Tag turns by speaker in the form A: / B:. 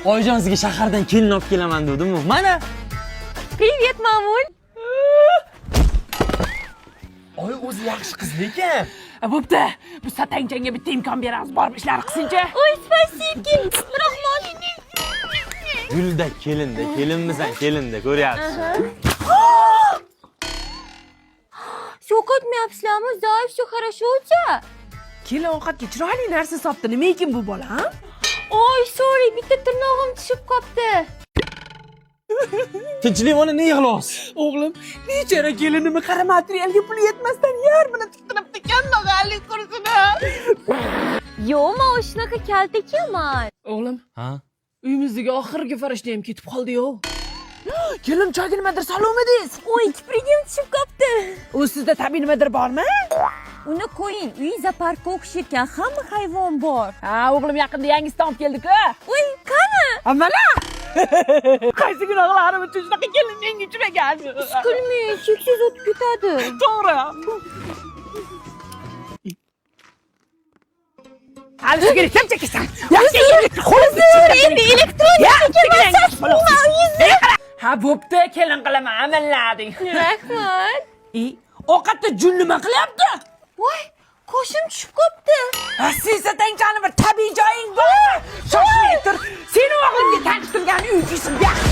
A: Oyijon sizga shahardan kelin olib kelaman dedim-ku. Mana.
B: Привет, мамуль.
A: Oy, o'zi yaxshi qiz lekin.
C: Bo'pti. Bu satangchanga bitta imkon beramiz. Borib ishlar qilsinchi.
B: Ой, спасибо. Rahmat.
A: Gulda kelindi, kelinmisan, kelindi, ko'ryapsiz.
B: Shok etmayapsizlarmi? Zoir, все хорошо у тебя?
C: Kelin ovqatga chiroyli narsa sotdi. Nima ekan bu bola, ha?
B: Oy, sorry, bitta tirnog'im tushib qoldi.
A: Tinchlik ona ne yig'layapsiz?
C: O'g'lim, nechara kelinimni qara materialga pul yetmasdan yarmini tiqtiribdi kambag'allik kursini.
B: Yo, men shunaqa kalta ekanman.
C: O'g'lim,
A: Ha?
C: uyimizdagi oxirgi farishta ham ketib qoldi-yu. Kelin choyga nimadir salomidingiz?
B: Oy, kiprigim tushib qoldi.
C: U sizda tabiiy nimadir bormi?
B: Uni qo'ying, uy zooparkka o'xsharkan, hamma hayvon bor.
C: Ha, o'g'lim yaqinda yangisidan olib keldik-ku.
B: Uy, qani?
C: Mana! Qaysi gunohlarim uchun shunaqa kelin menga uchragan?
B: Kulmang, cheksiz o'tib ketadi.
C: To'g'ri. Hali shu kerak, kim chekasan? Yaxshi
B: Endi elektronik
C: Ha, bo'pti, kelin qilaman, amallading.
B: Rahmat.
C: Ovqatda jun nima qilyapti?
B: Voy, qoshim tushib qopti.
C: Ha, siz satangchani bir tabiiy joying bor. Shoshmay tur. Seni o'g'limga tanishtirgan uychisi bu yoqda.